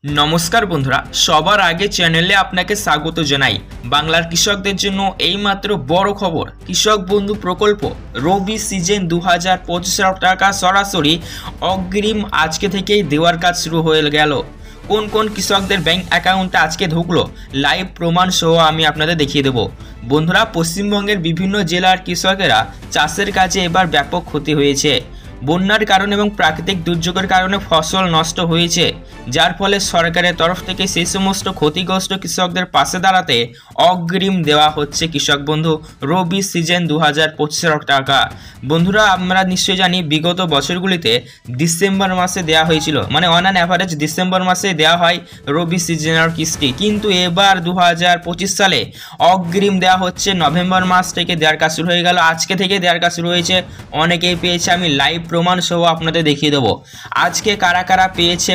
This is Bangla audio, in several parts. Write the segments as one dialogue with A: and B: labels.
A: নমস্কার বন্ধুরা, সবার আগে চ্যানেলে আপনাকে স্বাগত জানাই। বাংলার কৃষকদের জন্য এইমাত্র বড় খবর, কৃষক বন্ধু প্রকল্প রবি সিজন 2025 টাকা সরাসরি অগ্রিম আজকে থেকেই দেওয়ার কাজ শুরু হয়ে গেল। কোন কোন কৃষকদের ব্যাংক অ্যাকাউন্টে আজকে ঢুকলো, লাইভ প্রমাণ সহ আমি আপনাদের দেখিয়ে দেবো। বন্ধুরা, পশ্চিমবঙ্গের বিভিন্ন জেলার কৃষকেরা চাষের কাজে এবার ব্যাপক ক্ষতি হয়েছে। বন্যার কারণে এবং প্রাকৃতিক দুর্যোগের কারণে ফসল নষ্ট হয়েছে, যার ফলে সরকারের তরফ থেকে সেই সমস্ত ক্ষতিগ্রস্ত কৃষকদের পাশে দাঁড়াতে অগ্রিম দেওয়া হচ্ছে কৃষক বন্ধু রবি সিজন 2025 টাকা। বন্ধুরা, আমরা নিশ্চয়ই জানি বিগত বছরগুলিতে ডিসেম্বর মাসে দেওয়া হয়েছিল, মানে অন অ্যান অ্যাভারেজ ডিসেম্বর মাসে দেওয়া হয় রবি সিজনের কিস্তি, কিন্তু এবার 2025 সালে অগ্রিম দেওয়া হচ্ছে। নভেম্বর মাস থেকে দেওয়ার কাজ শুরু হয়ে গেল, আজকে থেকে দেওয়ার কাজ শুরু হয়েছে। অনেকেই পেয়েছে, আমি লাইভ প্রমাণ সহ আপনাদের দেখিয়ে দেবো আজকে কারা কারা পেয়েছে,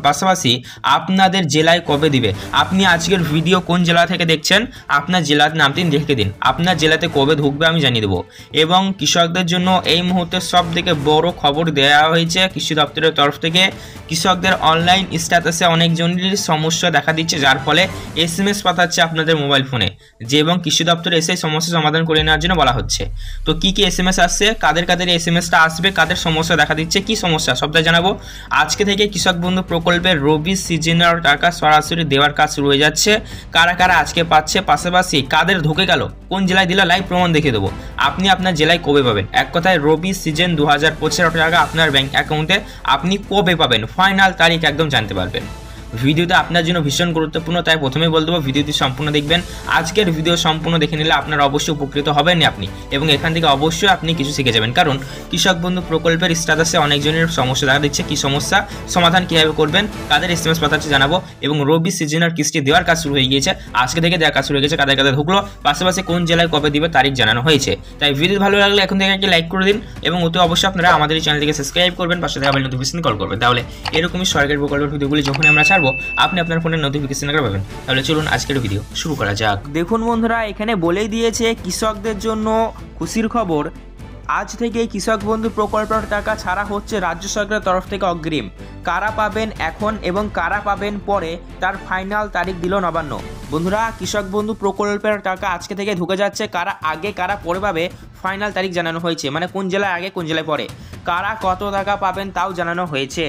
A: পাশাপাশি আপনাদের জেলায় কবে দিবে। আপনি আজকের ভিডিও কোন জেলা থেকে দেখছেন, আপনার জেলার নামটি লিখে দিন, আপনার জেলাতে কবে ঢুকবে আমি জানিয়ে দেবো। এবং কৃষকদের জন্য এই মুহূর্তে সব থেকে বড় খবর দেওয়া হয়েছে কৃষি দপ্তরের তরফ থেকে। কৃষকদের অনলাইন স্ট্যাটাসে অনেকজনের সমস্যা দেখা দিচ্ছে, যার ফলে SMS পাঠাচ্ছে আপনাদের মোবাইল ফোনে, যে এবং কৃষি দপ্তরে এসে সমস্যা সমাধান করে নেওয়ার জন্য বলা হচ্ছে। তো কি কি SMS আসছে, কাদের কাদের SMSটা আসবে, কাদের সমস্যা দেখা দিচ্ছে, কি সমস্যা সবটাই জানাবো। আজকে থেকে কৃষক বন্ধু প্রকল্পের রবি সিজনের টাকা সরাসরি দেওয়ার কাজ শুরু হয়ে যাচ্ছে। কারা কারা আজকে পাচ্ছে, পাশাপাশি কাদের ঢুকে গেল, কোন জেলায় দিলে লাইভ প্রমাণ দেখিয়ে দেবো। আপনি আপনার জেলায় কবে পাবেন, এক কথায় রবি সিজন 2025 টাকা আপনার ব্যাংক অ্যাকাউন্টে আপনি কবে পাবেন, ফাইনাল তারিখ একদম জানতে পারবেন। ভিডিওটা আপনার জন্য ভীষণ গুরুত্বপূর্ণ, তাই প্রথমেই বলে দেবো ভিডিওটি সম্পূর্ণ দেখবেন। আজকের ভিডিও সম্পূর্ণ দেখে নিলে আপনার অবশ্যই উপকৃত হবেন আপনি, এবং এখান থেকে অবশ্যই আপনি কিছু শিখে যাবেন। কারণ কৃষক বন্ধু প্রকল্পের স্ট্যাটাসে অনেকজনের সমস্যা দেখা দিচ্ছে, কি সমস্যা সমাধান কীভাবে করবেন, কাদের SMS পাঠাচ্ছে জানাবো। এবং রবি সিজনের কিস্তি দেওয়ার কাজ শুরু হয়ে গিয়েছে, আজকে থেকে দেওয়ার কাজ শুরু হয়ে গেছে, কাদের কাদের ঢুকলো, পাশাপাশি কোন জেলায় কবে দিবে তারিখ জানানো হয়েছে। তাই ভিডিও ভালো লাগলে এখন থেকে একটি লাইক করে দিন, এবং অতি অবশ্যই আপনারা আমাদের এই চ্যানেলটিকে সাবস্ক্রাইব করবেন, পাশে থাকা বেল নোটিফিকেশন কল করবেন। তাহলে এরকমই সরকারি প্রকল্পের ভিডিওগুলি যখন আমরা ছাড়বো আপনি আপনার ফোনে নোটিফিকেশন করে পাবেন। তাহলে চলুন আজকের ভিডিও শুরু করা যাক। দেখুন বন্ধুরা, এখানে বলেই দিয়েছে কৃষকদের জন্য খুশির খবর, আজ থেকে কৃষক বন্ধু প্রকল্পের টাকা ছাড়া হচ্ছে রাজ্য সরকারের তরফ থেকে অগ্রিম। কারা পাবেন এখন এবং কারা পাবেন পরে, তার ফাইনাল তারিখ দিল নবান্ন। বন্ধুরা, কৃষক বন্ধু প্রকল্পের টাকা আজকে থেকে ঢুকে যাচ্ছে, কারা আগে কারা পরে পাবে ফাইনাল তারিখ জানানো হয়েছে, মানে কোন জেলায় আগে কোন জেলায় পরে, কারা কত টাকা পাবেন তাও জানানো হয়েছে।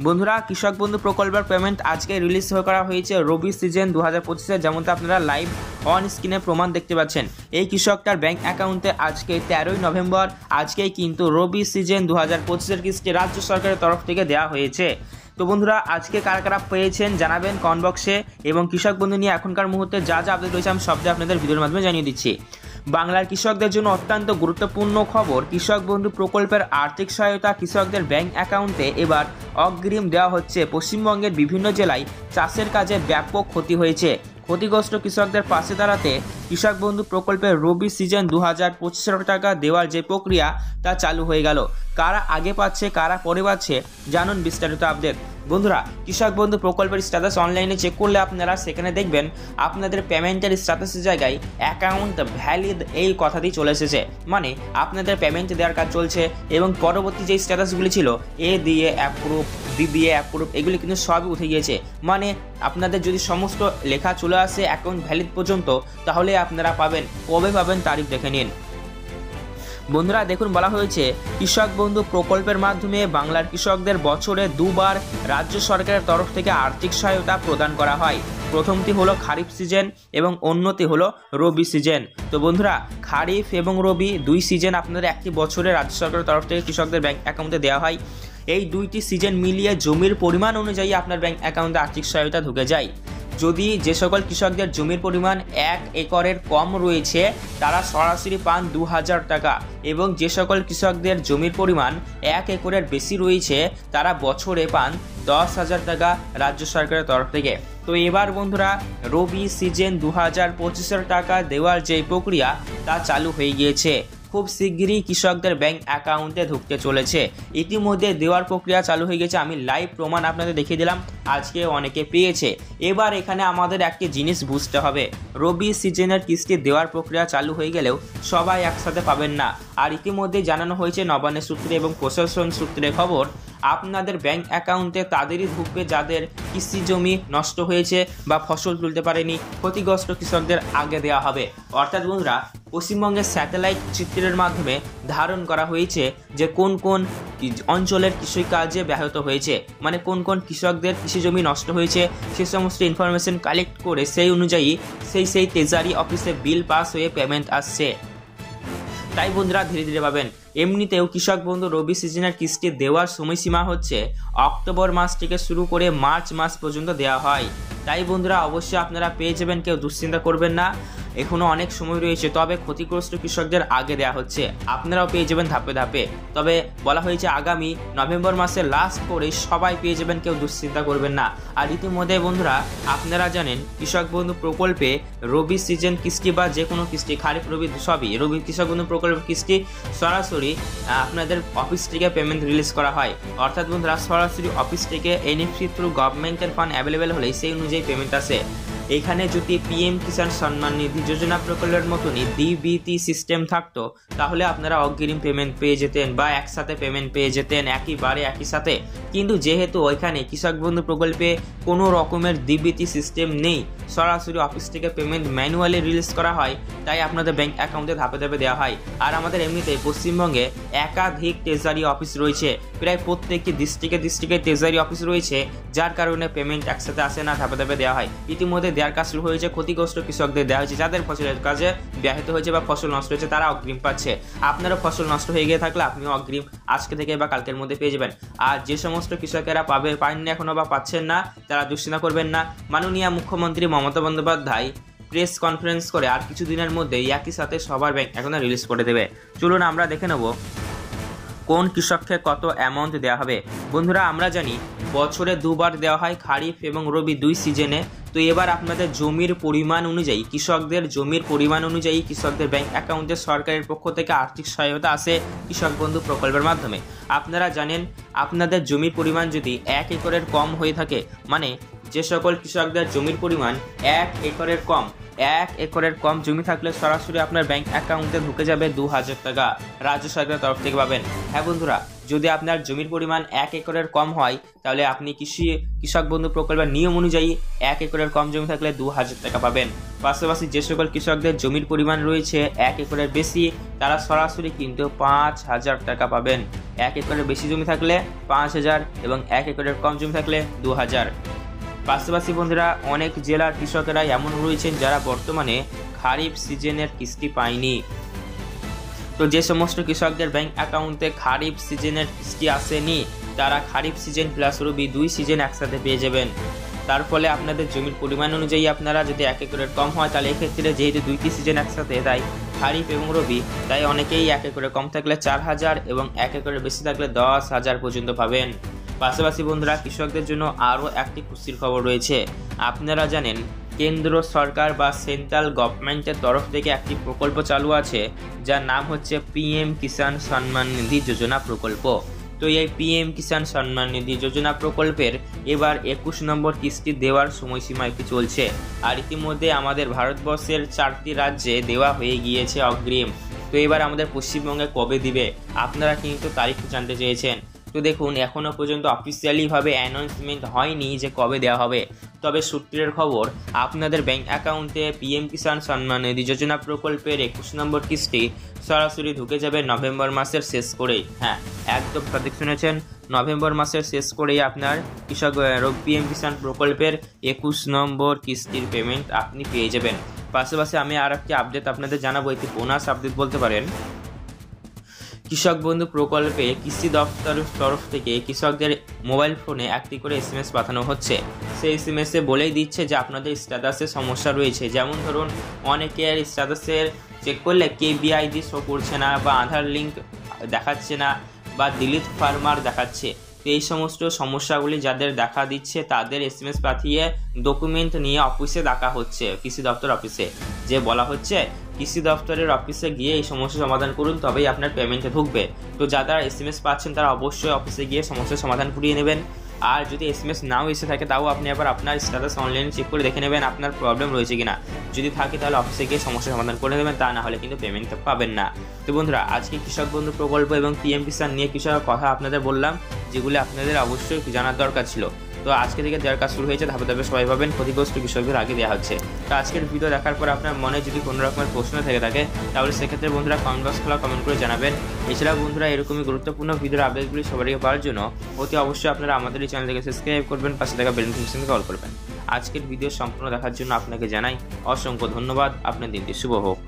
A: বন্ধুরা, কৃষক বন্ধু প্রকল্পের পেমেন্ট আজকে রিলিজ করা হয়েছে রবি সিজন 2025, যেমনটা আপনারা লাইভ অন স্ক্রিনে প্রমাণ দেখতে পাচ্ছেন। এই কৃষকটার ব্যাংক অ্যাকাউন্টে আজকে 13ই নভেম্বর আজকেই কিন্তু রবি সিজন 2025 কিস্তি রাজ্য সরকারের তরফ থেকে দেওয়া হয়েছে। তো বন্ধুরা, আজকে কারা কারা পেয়েছেন জানাবেন কমেন্ট বক্সে, এবং কৃষক বন্ধু নিয়ে এখনকার মুহূর্তে যা যা আপডেট রয়েছে আমি সবটা আপনাদের ভিডিওর মাধ্যমে জানিয়ে দিচ্ছি। বাংলার কৃষকদের জন্য অত্যন্ত গুরুত্বপূর্ণ খবর, কৃষক বন্ধু প্রকল্পের আর্থিক সহায়তা কৃষকদের ব্যাংক অ্যাকাউন্টে এবার অগ্রিম দেওয়া হচ্ছে। পশ্চিমবঙ্গের বিভিন্ন জেলায় চাষের কাজে ব্যাপক ক্ষতি হয়েছে, ক্ষতিগ্রস্ত কৃষকদের পাশে দাঁড়াতে কৃষক বন্ধু প্রকল্পের রবি সিজন 2025 টাকা দেওয়ার যে প্রক্রিয়া তা চালু হয়ে গেল। কারা আগে পাচ্ছে কারা পরে পাচ্ছে জানুন বিস্তারিত আপডেট। বন্ধুরা, কৃষক বন্ধু প্রকল্পের স্ট্যাটাস অনলাইনে চেক করলে আপনারা সেখানে দেখবেন আপনাদের পেমেন্টের স্ট্যাটাসের জায়গায় অ্যাকাউন্ট ভ্যালিড এই কথাটি চলে এসেছে, মানে আপনাদের পেমেন্ট দেওয়ার কাজ চলছে। এবং পরবর্তী যে স্ট্যাটাসগুলি ছিল এ দিয়ে অ্যাপ্রুভ, বি দিয়ে অ্যাপ্রুভ, এগুলি কিন্তু সবই উঠে গিয়েছে। মানে আপনাদের যদি সমস্ত লেখা চলে আসে অ্যাকাউন্ট ভ্যালিড পর্যন্ত, তাহলে আপনারা পাবেন, কবে পাবেন তারিখ দেখে নিন। বন্ধুরা দেখুন, বলা হয়েছে কৃষক বন্ধু প্রকল্পের মাধ্যমে বাংলার কৃষকদের বছরে দুবার রাজ্য সরকারের তরফ থেকে আর্থিক সহায়তা প্রদান করা হয়। প্রথমটি হলো খারিফ সিজন এবং অন্যটি হলো রবি সিজন। তো বন্ধুরা, খারিফ এবং রবি দুই সিজন আপনাদের একটি বছরে রাজ্য সরকারের তরফ থেকে কৃষকদের ব্যাংক অ্যাকাউন্টে দেওয়া হয়। এই দুইটি সিজন মিলিয়ে জমির পরিমাণ অনুযায়ী আপনার ব্যাংক অ্যাকাউন্টে আর্থিক সহায়তা ঢুকে যায়। যদি যে সকল কৃষকদের জমির পরিমাণ 1 একরের কম রয়েছে তারা সরাসরি পান 2000 টাকা, এবং যে সকল কৃষকদের জমির পরিমাণ 1 একরের বেশি রয়েছে তারা বছরে পান 10,000 টাকা রাজ্য সরকারের তরফ থেকে। তো এবার বন্ধুরা, রবি সিজন 2025 টাকা দেওয়ার যে প্রক্রিয়া তা চালু হয়ে গিয়েছে। খুব শিগগিরই কৃষকদের ব্যাংক অ্যাকাউন্টে ঢুকতে চলেছে। ইতিমধ্যে দেওয়ার প্রক্রিয়া চালু হয়ে গেছে, আমি লাইভ প্রমাণ আপনাদের দেখিয়ে দিলাম, আজকে অনেকে পেয়েছে। এবার এখানে আমাদের একটি জিনিস বুঝতে হবে, রবি সিজনের কিস্তি দেওয়ার প্রক্রিয়া চালু হয়ে গেলেও সবাই একসাথে পাবেন না। আর ইতিমধ্যে জানানো হয়েছে নবান্ন সূত্রে এবং প্রশাসন সূত্রে খবর, আপনাদের ব্যাংক অ্যাকাউন্টে তাদেরই ঢুকবে যাদের কৃষি জমি নষ্ট হয়েছে বা ফসল তুলতে পারেনি, ক্ষতিগ্রস্ত কৃষকদের আগে দেওয়া হবে। অর্থাৎ বন্ধুরা, পশ্চিমবঙ্গের স্যাটেলাইট চিত্রের মাধ্যমে ধারণ করা হয়েছে যে কোন কোন অঞ্চলের কৃষিকাজে ব্যাহত হয়েছে, মানে কোন কোন কৃষকদের কৃষি জমি নষ্ট হয়েছে, সে সমস্ত ইনফরমেশন কালেক্ট করে সেই অনুযায়ী সেই ট্রেজারি অফিসে বিল পাস হয়ে পেমেন্ট আসছে। তাই বন্ধুরা ধীরে ধীরে পাবেন। এমনিতেও কৃষক বন্ধু রবি সিজনের কিস্তি দেওয়ার সময়সীমা হচ্ছে অক্টোবর মাস থেকে শুরু করে মার্চ মাস পর্যন্ত দেওয়া হয়। তাই বন্ধুরা অবশ্যই আপনারা পেয়ে যাবেন, কেউ দুশ্চিন্তা করবেন না, এখনও অনেক সময় রয়েছে। তবে ক্ষতিগ্রস্ত কৃষকদের আগে দেওয়া হচ্ছে, আপনারাও পেয়ে যাবেন ধাপে ধাপে। তবে বলা হয়েছে আগামী নভেম্বর মাসের লাস্ট করে সবাই পেয়ে যাবেন, কেউ দুশ্চিন্তা করবেন না। আর ইতিমধ্যে বন্ধুরা আপনারা জানেন কৃষক বন্ধু প্রকল্পে রবি সিজন কিস্তি বা যে কোনো কিস্তি, খারিফ রবি সবই, রবি কৃষক বন্ধু প্রকল্প কিস্তি সরাসরি আপনাদের অফিস থেকে পেমেন্ট রিলিজ করা হয়। অর্থাৎ বন্ধুরা সরাসরি অফিস থেকে এনএফসি থ্রু গভর্নমেন্টের ফান্ড অ্যাভেলেবেল হলেই সেই অনুযায়ী পেমেন্ট আসে। এখানে যদি পিএম কিষাণ সম্মান নিধি যোজনা প্রকল্পের মতনই ডিবিটি সিস্টেম থাকতো তাহলে আপনারা অগ্রিম পেমেন্ট পেয়ে যেতেন বা একসাথে পেমেন্ট পেয়ে যেতেন একইবারে একই সাথে। কিন্তু যেহেতু ওইখানে কৃষক বন্ধু প্রকল্পে কোনো রকমের ডিবিটি সিস্টেম নেই, সরাসরি অফিস থেকে পেমেন্ট ম্যানুয়ালি রিলিজ করা হয়, তাই আপনাদের ব্যাংক অ্যাকাউন্টে ধাপে ধাপে দেওয়া হয়। আর আমাদের এমনিতেই পশ্চিমবঙ্গে একাধিক ট্রেজারি অফিস রয়েছে, প্রায় প্রত্যেকটি ডিস্ট্রিক্টে ট্রেজারি অফিস রয়েছে, যার কারণে পেমেন্ট একসাথে আসে না, ধাপে ধাপে দেওয়া হয়। ইতিমধ্যে দেওয়ার কাজ শুরু হয়েছে, ক্ষতিগ্রস্ত কৃষকদের দেওয়া হয়েছে, যাদের ফসলের কাজে ব্যাহত হয়েছে বা ফসল নষ্ট হয়েছে তারা অগ্রিম পাচ্ছে। আপনারও ফসল নষ্ট হয়ে গিয়ে থাকলে আপনিও অগ্রিম আজকে থেকে বা কালকের মধ্যে পেয়ে যাবেন। আর যে সমস্ত কৃষকেরা পাননি এখনো বা পাচ্ছেন না, তারা দুশ্চিন্তা করবেন না। মাননীয় মুখ্যমন্ত্রী মমতা বন্দ্যোপাধ্যায় প্রেস কনফারেন্স করে আর কিছুদিনের মধ্যেই একই সাথে সবার ব্যাংক অ্যাকাউন্টে রিলিজ করে দেবে। চলুন আমরা দেখে নেব কোন কৃষককে কত অ্যামাউন্ট দেওয়া হবে। বন্ধুরা আমরা জানি বছরে দুবার দেওয়া হয়, খারিফ এবং রবি দুই সিজনে। তো এবার আপনাদের জমির পরিমাণ অনুযায়ী, কৃষকদের জমির পরিমাণ অনুযায়ী কৃষকদের ব্যাংক অ্যাকাউন্টে সরকারের পক্ষ থেকে আর্থিক সহায়তা আসে কৃষক বন্ধু প্রকল্পের মাধ্যমে। আপনারা জানেন আপনাদের জমির পরিমাণ যদি 1 একরের কম হয়ে থাকে, মানে যে সকল কৃষকদের জমির পরিমাণ 1 একরের কম জমি থাকলে সরাসরি আপনার ব্যাংক অ্যাকাউন্টে ঢুকে যাবে 2000 টাকা রাজ্য সরকারের তরফ থেকে পাবেন। হ্যাঁ বন্ধুরা, যদি আপনার জমির পরিমাণ 1 একরের কম হয় তাহলে আপনি কৃষক বন্ধু প্রকল্পের নিয়ম অনুযায়ী 1 একরের কম জমি থাকলে 2000 টাকা পাবেন। পাশাপাশি যে সকল কৃষকদের জমির পরিমাণ রয়েছে 1 একরের বেশি, তারা সরাসরি কিন্তু 5000 টাকা পাবেন। 1 একরের বেশি জমি থাকলে 5000 এবং 1 একরের কম জমি থাকলে 2000। পাশাপাশি বন্ধুরা অনেক জেলার কৃষকেরা এমন রয়েছেন যারা বর্তমানে খারিফ সিজনের কিস্তি পায়নি। তো যে সমস্ত কৃষকদের ব্যাংক অ্যাকাউন্টে খারিফ সিজনের কিস্তি আসেনি, তারা খারিফ সিজন প্লাস রবি দুই সিজন একসাথে পেয়ে যাবেন। তার ফলে আপনাদের জমির পরিমাণ অনুযায়ী আপনারা যদি 1 একরের কম হয় তাহলে এক্ষেত্রে যেহেতু দুইটি সিজন একসাথে, তাই খারিফ এবং রবি, তাই অনেকেই 1 একরের কম থাকলে 4000 এবং 1 একরের বেশি থাকলে 10,000 পর্যন্ত পাবেন। পাশাপাশি বন্ধুরা কৃষকদের জন্য আরও একটি খুশির খবর রয়েছে। আপনারা জানেন কেন্দ্র সরকার বা সেন্ট্রাল গভর্নমেন্টের তরফ থেকে একটি প্রকল্প চালু আছে যার নাম হচ্ছে পিএম কিষাণ সম্মান নিধি যোজনা প্রকল্প। তো এই পিএম কিষাণ সম্মান নিধি যোজনা প্রকল্পের এবার 21 নম্বর কিস্তি দেওয়ার সময়সীমা একটি চলছে। আর ইতিমধ্যে আমাদের ভারতবর্ষের 4টি রাজ্যে দেওয়া হয়ে গিয়েছে অগ্রিম। তো এবার আমাদের পশ্চিমবঙ্গে কবে দিবে আপনারা কিন্তু তারিখ জানতে চেয়েছেন। তো দেখুন এখনও পর্যন্ত অফিসিয়ালিভাবে অ্যানাউন্সমেন্ট হয়নি যে কবে দেওয়া হবে, তবে সূত্রের খবর আপনাদের ব্যাংক অ্যাকাউন্টে পিএম কিষাণ সম্মান নিধি যোজনা প্রকল্পের 21 নম্বর কিস্তি সরাসরি ঢুকে যাবে নভেম্বর মাসের শেষ করেই। হ্যাঁ, একদম সঠিক শুনেছেন, নভেম্বর মাসের শেষ করেই আপনার পিএম কিষাণ প্রকল্পের 21 নম্বর কিস্তির পেমেন্ট আপনি পেয়ে যাবেন। পাশাপাশি আমি আর একটি আপডেট আপনাদের জানাবো, এটি বোনাস আপডেট বলতে পারেন। কৃষক বন্ধু প্রকল্পে কৃষি দপ্তরের তরফ থেকে কৃষকদের মোবাইল ফোনে একটি করে SMS পাঠানো হচ্ছে। সেই SMS-এ বলেই দিচ্ছে যে আপনাদের স্ট্যাটাসে সমস্যা রয়েছে। যেমন ধরুন অনেকের স্ট্যাটাসের চেক করলে KBID শো করছে না, বা আধার লিঙ্ক দেখাচ্ছে না, বা দিলীপ ফার্মার দেখাচ্ছে। তো এই সমস্ত সমস্যাগুলি যাদের দেখা দিচ্ছে তাদের SMS পাঠিয়ে ডকুমেন্ট নিয়ে অফিসে ডাকা হচ্ছে, কৃষি দপ্তর অফিসে, যে বলা হচ্ছে কৃষি দপ্তরের অফিসে গিয়ে এই সমস্যার সমাধান করুন তবেই আপনার পেমেন্টে ঢুকবে। তো যারা SMS পাচ্ছেন তারা অবশ্যই অফিসে গিয়ে সমস্যার সমাধান করিয়ে নেবেন। আর যদি SMS নাও এসে থাকে তাও আপনি আবার আপনার স্ট্যাটাস অনলাইনে চেক করে দেখে নেবেন আপনার প্রবলেম রয়েছে কিনা। যদি থাকে তাহলে অফিসে গিয়ে সমস্যার সমাধান করে নেবেন, তা না হলে কিন্তু পেমেন্ট পাবেন না। তো বন্ধুরা, আজকে কৃষক বন্ধু প্রকল্প এবং PM কিষাণ নিয়ে কিছু কথা আপনাদের বললাম, যেগুলি আপনাদের অবশ্যই জানার দরকার ছিল। তো আজকে থেকে দেওয়ার কাজ শুরু হয়েছে, ধাপে ধাপে সবাই পাবেন, ক্ষতিগ্রস্ত কৃষকদের আগে দেওয়া হচ্ছে। তো আজকের ভিডিও দেখার পর আপনার মনে যদি কোনো রকমের প্রশ্ন থেকে থাকে তাহলে সেক্ষেত্রে বন্ধুরা কমেন্ট বক্স খোলা কমেন্ট করে জানাবেন। এছাড়াও বন্ধুরা এরকমই গুরুত্বপূর্ণ ভিডিওর আপডেটগুলি সবার আগে পাওয়ার জন্য অতি অবশ্যই আপনারা আমাদের এই চ্যানেলটিকে সাবস্ক্রাইব করবেন, পাশে থাকা বেল নোটিফিকেশনকে অল করবেন। আজকের ভিডিও সম্পূর্ণ দেখার জন্য আপনাকে জানাই অসংখ্য ধন্যবাদ। আপনার দিনটি শুভ হোক।